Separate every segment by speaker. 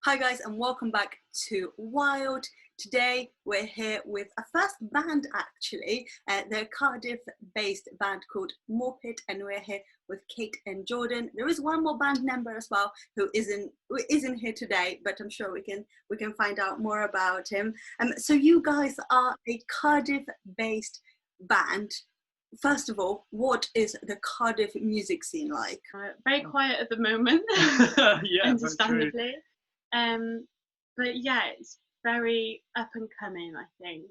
Speaker 1: Hi guys, and welcome back to Wilde. Today we're here with a first band actually. They're a Cardiff-based band called Mawpit, and we're here with Kate and Jordan. There is one more band member as well who isn't here today, but I'm sure we can find out more about him. So you guys are a Cardiff-based band. First of all, what is the Cardiff music scene like?
Speaker 2: Very quiet at the moment,
Speaker 3: Yeah,
Speaker 2: understandably. But yeah, it's very up and coming, I think.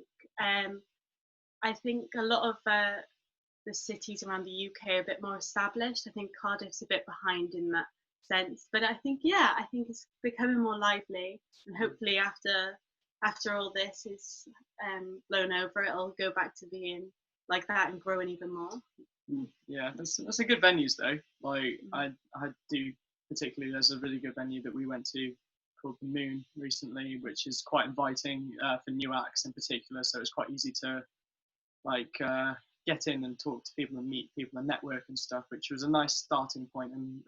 Speaker 2: I think a lot of the cities around the UK are a bit more established. I think Cardiff's a bit behind in that sense. But I think it's becoming more lively, and hopefully after all this is blown over, it'll go back to being like that and growing even more.
Speaker 3: Yeah, that's a good venues though. Like I do particularly. There's a really good venue that we went to called The Moon recently, which is quite inviting for new acts in particular. So it's quite easy to get in and talk to people and meet people and network and stuff, which was a nice starting point. And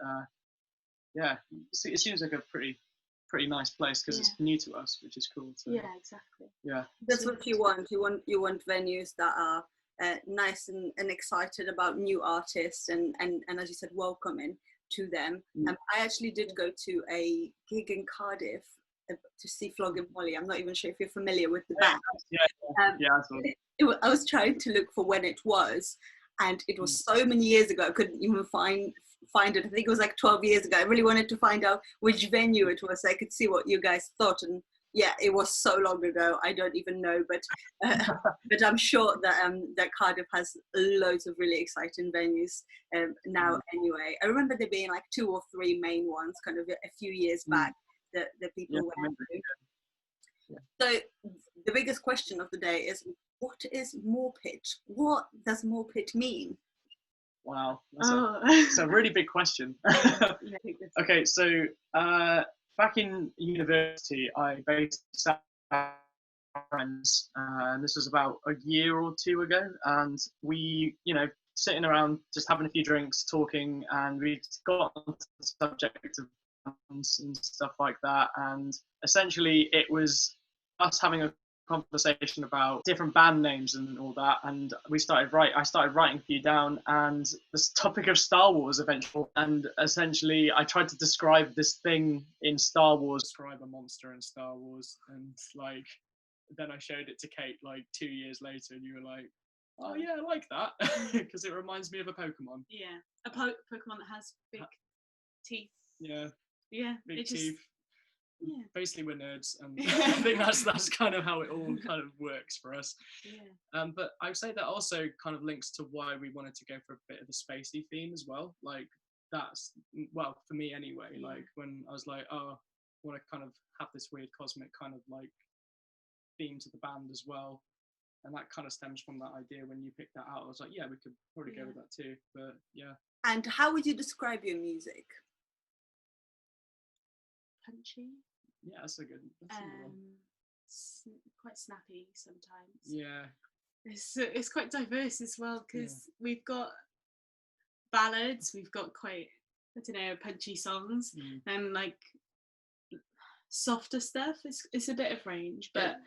Speaker 3: yeah, it seems like a pretty nice place because it's new to us, which is cool. So,
Speaker 2: yeah, exactly.
Speaker 3: Yeah,
Speaker 1: that's what you want. You want venues that are nice and excited about new artists and as you said, welcoming to them. I actually did go to a gig in Cardiff to see Flog and Molly. I'm not even sure if you're familiar with the band. I was trying to look for when it was, and it was so many years ago I couldn't even find it. I think it was like 12 years ago. I really wanted to find out which venue it was so I could see what you guys thought, and yeah, it was so long ago, I don't even know, but I'm sure that that Cardiff has loads of really exciting venues now anyway. I remember there being like 2 or 3 main ones kind of a few years back that people went to. So the biggest question of the day is, what is Mawpit? What does Mawpit mean?
Speaker 3: Wow, that's a really big question. Okay, so back in university, I basically sat with friends, and this was about a year or 2 ago, and we, sitting around just having a few drinks, talking, and we got onto the subject of bands and stuff like that, and essentially it was us having a conversation about different band names and all that, and I started writing a few down, and this topic of Star Wars eventually, and essentially I tried to describe this thing in Star Wars, describe a monster in Star Wars, and then I showed it to Kate 2 years later, and you were like, oh yeah, I like that, because it reminds me of a Pokemon.
Speaker 2: Yeah, a Pokemon that has big teeth.
Speaker 3: Yeah, big
Speaker 2: teeth. Yeah.
Speaker 3: Basically we're nerds, and I think that's kind of how it all kind of works for us. But I would say that also kind of links to why we wanted to go for a bit of a spacey theme as well. That's, well, for me anyway, when I was like, oh, I want to kind of have this weird cosmic kind of theme to the band as well, and that kind of stems from that idea. When you picked that out, I was like, yeah, we could probably go with that too. But yeah. And
Speaker 1: how would you describe your music?
Speaker 2: Punchy.
Speaker 3: Yeah, that's a good one.
Speaker 2: Quite snappy sometimes.
Speaker 3: Yeah.
Speaker 2: It's quite diverse as well, because we've got ballads, we've got quite, I don't know, punchy songs, and softer stuff. It's a bit of range, but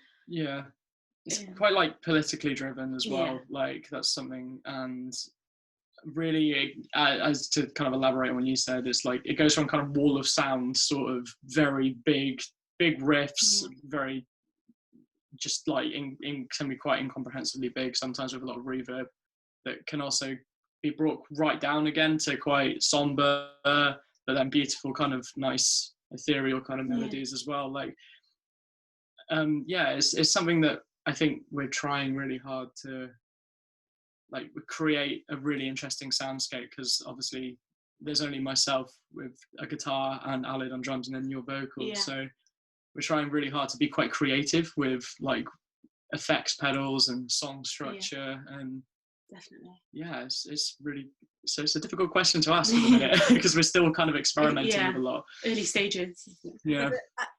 Speaker 3: it's quite politically driven as well. That's something, and really, as to kind of elaborate on what you said, it's it goes from kind of wall of sound, sort of very big riffs, very just can be quite incomprehensibly big sometimes, with a lot of reverb, that can also be brought right down again to quite somber, but then beautiful, kind of nice ethereal kind of melodies as well. It's something that I think we're trying really hard to create a really interesting soundscape, because obviously there's only myself with a guitar and Alid on drums and then your vocals, so we're trying really hard to be quite creative with effects pedals and song structure, and
Speaker 2: definitely
Speaker 3: it's really, so it's a difficult question to ask at the minute, because we're still kind of experimenting with a lot,
Speaker 2: early stages.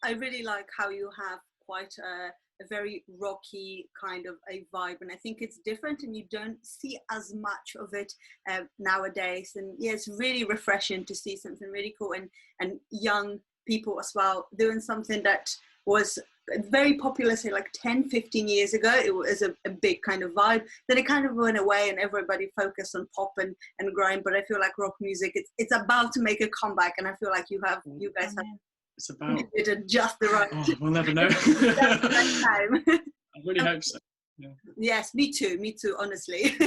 Speaker 1: I really like how you have quite a very rocky kind of a vibe, and I think it's different, and you don't see as much of it nowadays, and it's really refreshing to see something really cool and young people as well doing something that was very popular, say like 10-15 years ago. It was a big kind of vibe. Then it kind of went away and everybody focused on pop and grime. But I feel like rock music, it's about to make a comeback, and I feel like you guys have
Speaker 3: it's about
Speaker 1: it just the right
Speaker 3: we'll never know.
Speaker 1: just the right time.
Speaker 3: I really hope so. Yeah.
Speaker 1: Yes, me too, honestly.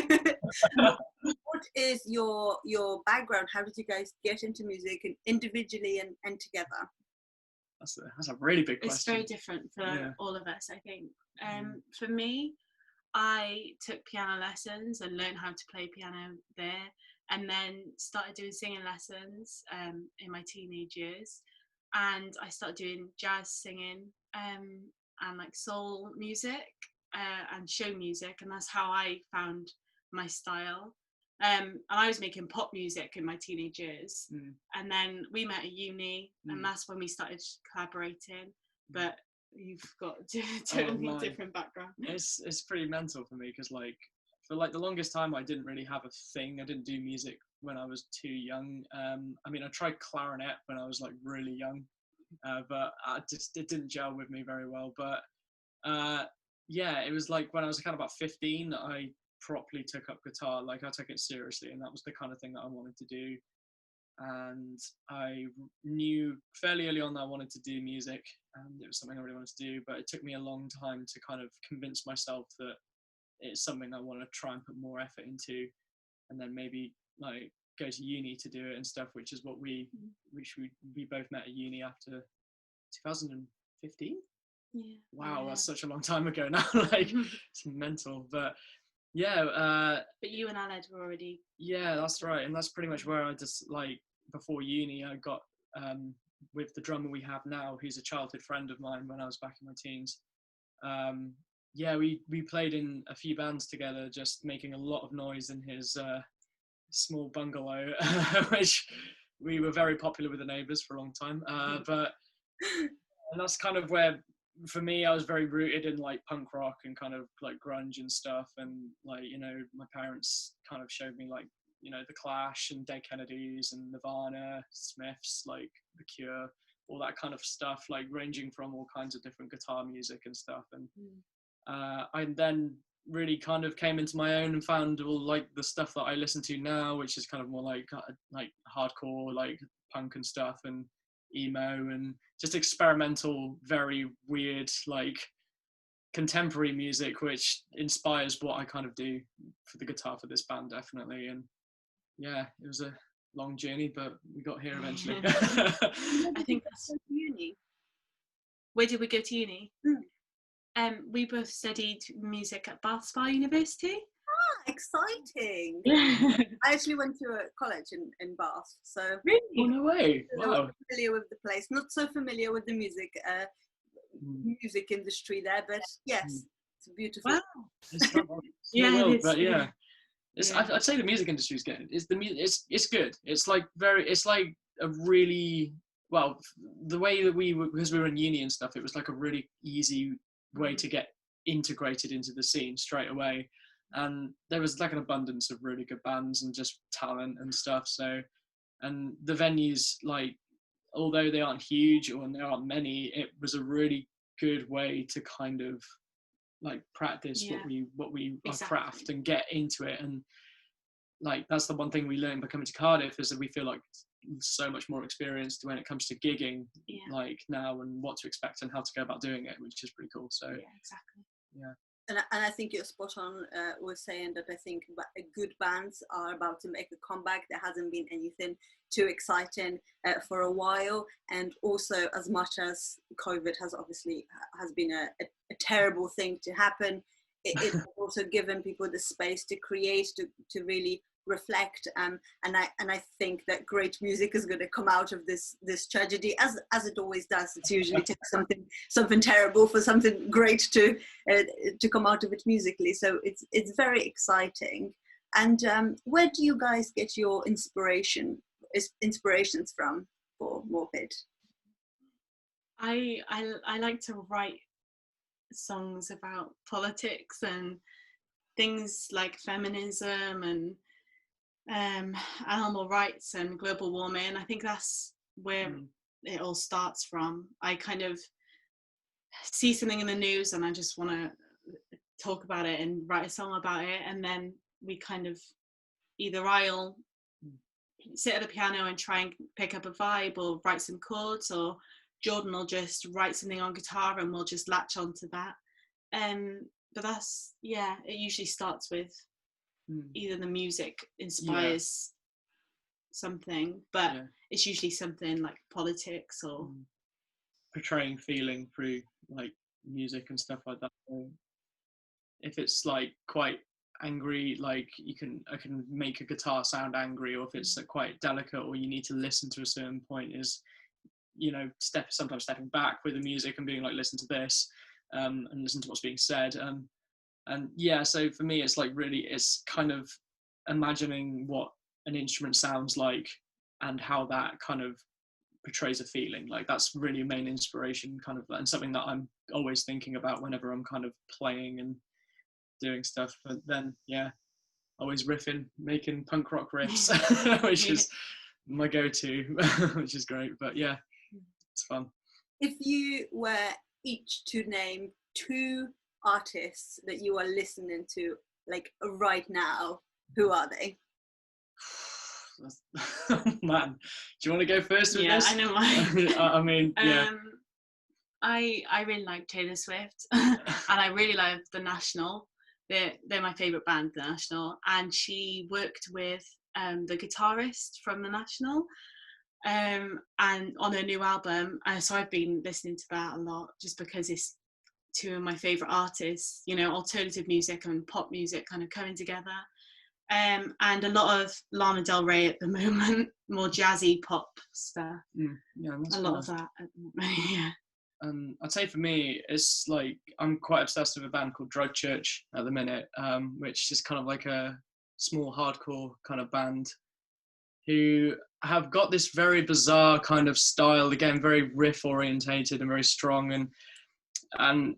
Speaker 1: What is your background? How did you guys get into music, and individually and together?
Speaker 3: That's a really big question.
Speaker 2: It's very different for all of us, I think. For me, I took piano lessons and learned how to play piano there, and then started doing singing lessons in my teenage years. And I started doing jazz singing and like soul music and show music, and that's how I found my style. And I was making pop music in my teenage years, and then we met at uni, and that's when we started collaborating. But you've got totally different background.
Speaker 3: It's pretty mental for me, because like for like the longest time I didn't really have a thing. I didn't do music when I was too young. I mean, I tried clarinet when I was like really young, but it didn't gel with me very well. But yeah, it was like when I was kind of about 15, I properly took up guitar. Like I took it seriously, and that was the kind of thing that I wanted to do. And I knew fairly early on that I wanted to do music, and it was something I really wanted to do. But it took me a long time to kind of convince myself that it's something I want to try and put more effort into, and then maybe like go to uni to do it and stuff, which is what we both met at uni after 2015.
Speaker 2: Yeah.
Speaker 3: Wow, that's such a long time ago now. Like it's mental, but yeah.
Speaker 2: But you and Aled were already.
Speaker 3: Yeah, that's right, and that's pretty much where I just like before uni I got with the drummer we have now, who's a childhood friend of mine when I was back in my teens. Yeah, we played in a few bands together, just making a lot of noise in his small bungalow, which we were very popular with the neighbours for a long time. But and that's kind of where, for me, I was very rooted in like punk rock and kind of like grunge and stuff. And like, you know, my parents kind of showed me like, you know, The Clash and Dead Kennedys and Nirvana, Smiths, like The Cure, all that kind of stuff, like ranging from all kinds of different guitar music and stuff. And I then really kind of came into my own and found all like the stuff that I listen to now, which is kind of more like hardcore, like punk and stuff, and emo, and just experimental, very weird, like contemporary music, which inspires what I kind of do for the guitar for this band, definitely. And yeah, it was a long journey, but we got here eventually.
Speaker 2: I think that's uni. Where did we go to uni? We both studied music at Bath Spa University.
Speaker 1: Ah, exciting! I actually went to a college in Bath, so
Speaker 3: really? Oh, no way! Wow.
Speaker 1: I'm familiar with the place, not so familiar with the music industry there, but yes, it's beautiful.
Speaker 2: Wow.
Speaker 3: But yeah. I'd say the music industry is good. It's good. It's like a really, well, the way that because we were in uni and stuff, it was like a really easy way to get integrated into the scene straight away. And there was like an abundance of really good bands and just talent and stuff. So, and the venues, like, although they aren't huge or there aren't many, it was a really good way to kind of like practice what we our craft and get into it. And like that's the one thing we learned by coming to Cardiff, is that we feel like so much more experienced when it comes to gigging like now, and what to expect and how to go about doing it, which is pretty cool. So
Speaker 1: and I think you're spot on with saying that. I think good bands are about to make a comeback. There hasn't been anything too exciting for a while, and also as much as COVID has been a terrible thing to happen, it's also given people the space to create, to really reflect, and I think that great music is going to come out of this tragedy, as it always does. It's usually takes something terrible for something great to come out of it musically. So it's very exciting. And where do you guys get your inspirations from for Mawpit?
Speaker 2: I like to write songs about politics and things like feminism and animal rights and global warming. I think that's where it all starts from. I kind of see something in the news and I just want to talk about it and write a song about it, and then we kind of, either I'll sit at the piano and try and pick up a vibe or write some chords, or Jordan will just write something on guitar and we'll just latch onto that. But that's, yeah, it usually starts with either the music inspires something, but it's usually something like politics or
Speaker 3: portraying feeling through like music and stuff like that. If it's like quite angry, like I can make a guitar sound angry, or if it's quite delicate or you need to listen to a certain point, is, you know, sometimes stepping back with the music and being like, listen to this, and listen to what's being said, and yeah, so for me it's like really, it's kind of imagining what an instrument sounds like and how that kind of portrays a feeling. Like that's really a main inspiration kind of, and something that I'm always thinking about whenever I'm kind of playing and doing stuff. But then always riffing, making punk rock riffs, which is my go-to, which is great. But yeah, it's fun.
Speaker 1: If you were each to name 2 artists that you are listening to like right now, who are they?
Speaker 3: Man, do you want to go first with this?
Speaker 2: I know mine.
Speaker 3: I mean,
Speaker 2: I really like Taylor Swift, and I really love The National. They're my favourite band, The National, and she worked with the guitarist from The National, and on her new album. So I've been listening to that a lot, just because it's 2 of my favourite artists. You know, alternative music and pop music kind of coming together. And a lot of Lana Del Rey at the moment, more jazzy pop stuff. A lot of that at the moment, yeah.
Speaker 3: I'd say for me, it's like I'm quite obsessed with a band called Drug Church at the minute, which is kind of like a small hardcore kind of band who have got this very bizarre kind of style, again, very riff orientated and very strong, and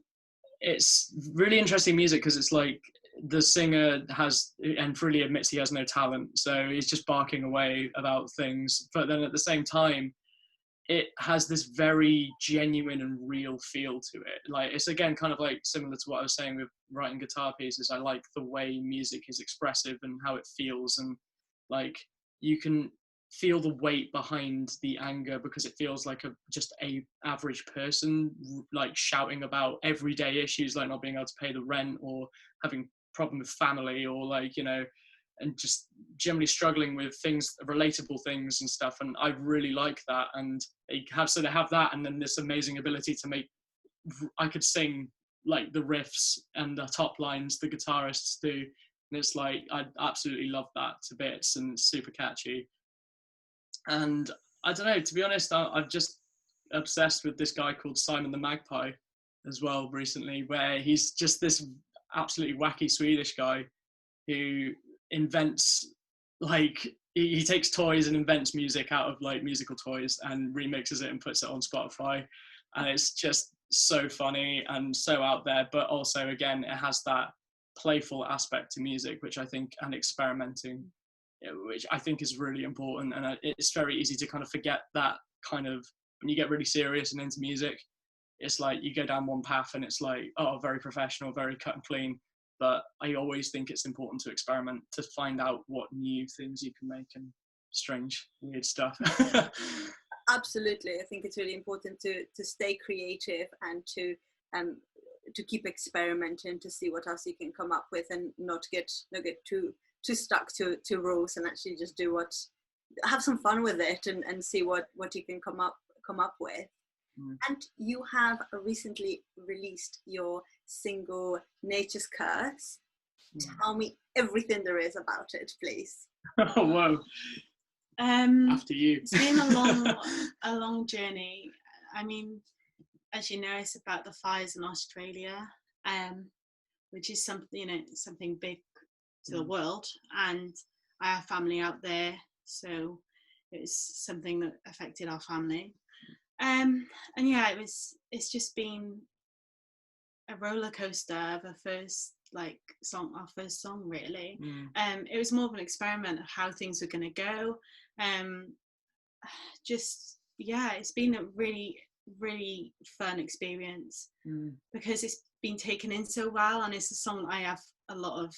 Speaker 3: it's really interesting music because it's like the singer has, and freely admits he has no talent, so he's just barking away about things, but then at the same time it has this very genuine and real feel to it. Like it's again kind of like similar to what I was saying with writing guitar pieces. I like the way music is expressive and how it feels, and like you can feel the weight behind the anger because it feels like just a average person like shouting about everyday issues, like not being able to pay the rent or having problem with family, or like, you know, and just generally struggling with things, relatable things and stuff. And I really like that. And they have that, and then this amazing ability to make, I could sing like the riffs and the top lines the guitarists do, and it's like I absolutely love that to bits, and it's super catchy. And I don't know, to be honest, I've just obsessed with this guy called Simon the Magpie as well recently, where he's just this absolutely wacky Swedish guy who invents, like, he takes toys and invents music out of like musical toys and remixes it and puts it on Spotify, and it's just so funny and so out there, but also again it has that playful aspect to music, which I think, and experimenting, which I think is really important. And it's very easy to kind of forget that kind of, when you get really serious and into music, it's like you go down one path and it's like, oh, very professional, very cut and clean. But I always think it's important to experiment, to find out what new things you can make and strange, weird stuff.
Speaker 1: Absolutely. I think it's really important to stay creative and to keep experimenting, to see what else you can come up with, and not get too stuck to rules, and actually just have some fun with it and see what you can come up with. And you have recently released your single Nature's Curse. Tell me everything there is about it, please.
Speaker 3: Oh, whoa. After you.
Speaker 2: It's been a long journey. I mean, as you know, it's about the fires in Australia, which is something big to the world, and I have family out there, so it was something that affected our family. And yeah, it's just been a roller coaster of our first song really. It was more of an experiment of how things were going to go, just yeah, it's been a really, really fun experience because it's been taken in so well, and it's a song I have a lot of,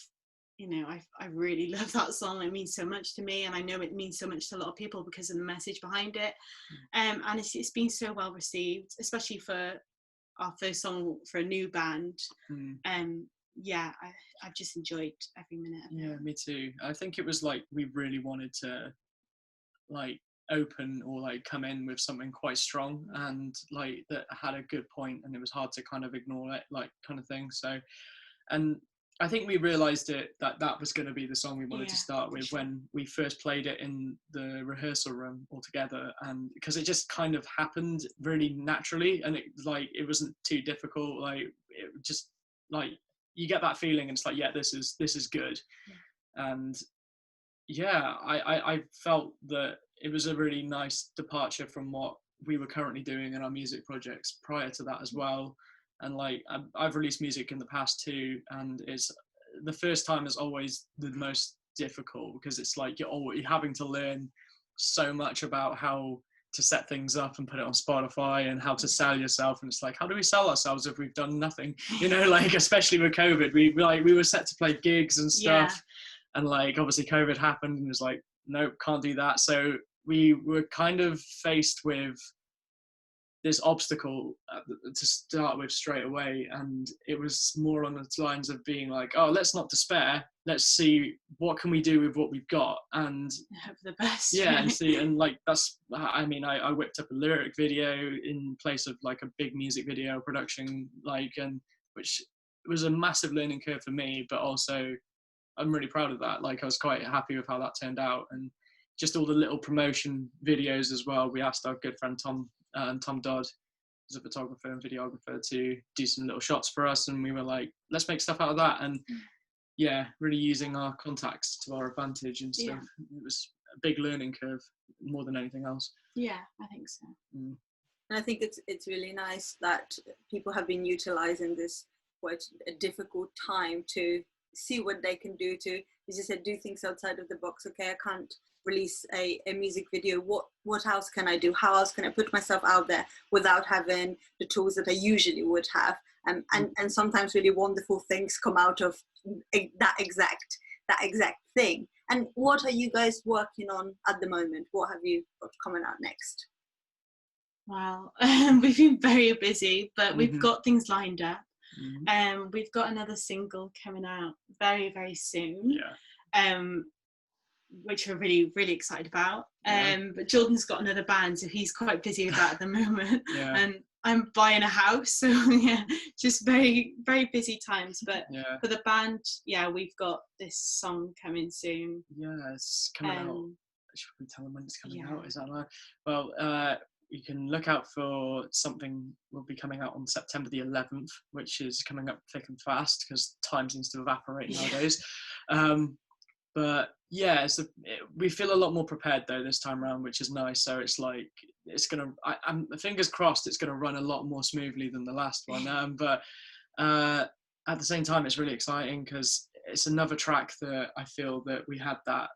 Speaker 2: you know, I really love that song. It means so much to me, and I know it means so much to a lot of people because of the message behind it. And it's been so well received, especially for our first song for a new band. Yeah, I've just enjoyed every minute of it.
Speaker 3: Yeah, me too. I think it was like we really wanted to like open or like come in with something quite strong and like that had a good point, and it was hard to kind of ignore it, like kind of thing. So, and I think we realized that was going to be the song we wanted to start with when we first played it in the rehearsal room all together, and because it just kind of happened really naturally, and it wasn't too difficult. Like it just like you get that feeling, and it's like, yeah, this is good. And yeah, I felt that it was a really nice departure from what we were currently doing in our music projects prior to that as well. And like I've released music in the past too, and it's the first time is always the most difficult because it's like you're having to learn so much about how to set things up and put it on Spotify and how to sell yourself, and it's like, how do we sell ourselves if we've done nothing, you know? Like especially with COVID, we were set to play gigs and stuff, and like obviously COVID happened and it was like, nope, can't do that. So we were kind of faced with this obstacle to start with straight away, and it was more on the lines of being like, oh, let's not despair, let's see what can we do with what we've got and
Speaker 2: hope for the best.
Speaker 3: Yeah, and see, and like that's, I mean, I whipped up a lyric video in place of like a big music video production, like, and which was a massive learning curve for me, but also I'm really proud of that. Like I was quite happy with how that turned out, and just all the little promotion videos as well. We asked our good friend Tom Dodd, who's a photographer and videographer, to do some little shots for us, and we were like, let's make stuff out of that. And yeah, really using our contacts to our advantage and stuff. It was a big learning curve more than anything else.
Speaker 2: Yeah, I think so.
Speaker 1: And I think it's really nice that people have been utilizing this quite a difficult time to see what they can do to, as you said, do things outside of the box. Okay, I can't release a music video. What else can I do? How else can I put myself out there without having the tools that I usually would have? And sometimes really wonderful things come out of that exact thing. And what are you guys working on at the moment? What have you got coming out next?
Speaker 2: Well, we've been very busy, but we've got things lined up. We've got another single coming out very, very soon. Which we're really, really excited about. But Jordan's got another band, so he's quite busy with that at the moment. And I'm buying a house, so yeah, just very, very busy times. But for the band, we've got this song coming soon.
Speaker 3: Yeah, it's coming out. Should we tell them when it's coming out? Is that right? Well, you can look out for something will be coming out on September the 11th, which is coming up thick and fast because time seems to evaporate nowadays. But yeah, we feel a lot more prepared though this time around, which is nice. So it's like I'm fingers crossed it's gonna run a lot more smoothly than the last one. But at the same time, it's really exciting because it's another track that I feel that we had that,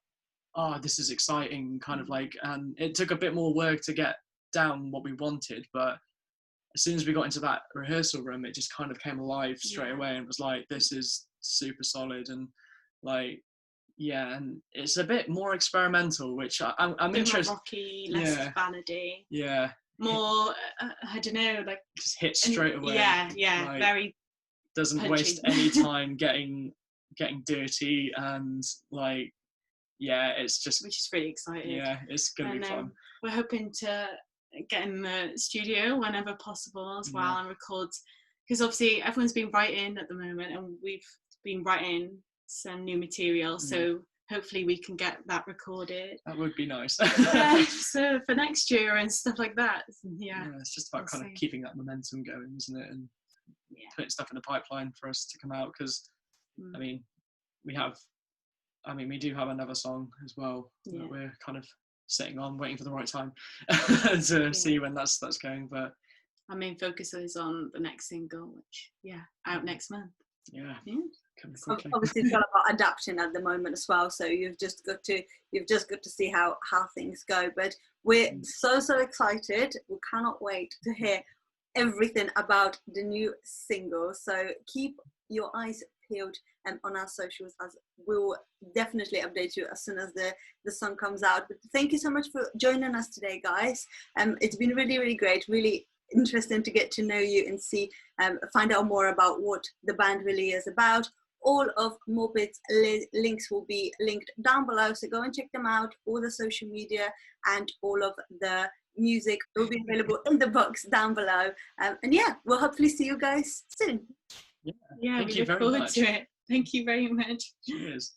Speaker 3: oh, this is exciting kind of like, and it took a bit more work to get down what we wanted, but as soon as we got into that rehearsal room, it just kind of came alive straight away and was like, this is super solid. And like, yeah, and it's a bit more experimental, which I'm interested.
Speaker 2: More rocky, less ballady.
Speaker 3: Yeah.
Speaker 2: More, I don't know, like
Speaker 3: just hit straight away.
Speaker 2: Yeah, like, very.
Speaker 3: Doesn't
Speaker 2: punchy.
Speaker 3: Waste any time getting dirty and like, yeah, it's just.
Speaker 2: Which is really exciting.
Speaker 3: Yeah, it's gonna be fun.
Speaker 2: We're hoping to get in the studio whenever possible as well and record, because obviously everyone's been writing at the moment, and we've been writing some new material, so hopefully we can get that recorded.
Speaker 3: That would be nice.
Speaker 2: So for next year and stuff like that. Yeah,
Speaker 3: it's just about kind of keeping that momentum going, isn't it, and putting stuff in the pipeline for us to come out, because I mean we do have another song as well that we're kind of sitting on, waiting for the right time to see when that's going. But
Speaker 2: our main focus is on the next single, which out next month.
Speaker 3: Yeah.
Speaker 1: Obviously it's all about adapting at the moment as well, so you've just got to see how things go, but we're so excited. We cannot wait to hear everything about the new single, so keep your eyes peeled on our socials, as we'll definitely update you as soon as the song comes out. But thank you so much for joining us today, guys. It's been really great, really interesting to get to know you and see find out more about what the band really is about. All of Mawpit's links will be linked down below, so go and check them out. All the social media and all of the music will be available in the box down below. And yeah, we'll hopefully see you guys soon.
Speaker 2: Yeah, we look forward to it. Thank you very much.
Speaker 3: Cheers.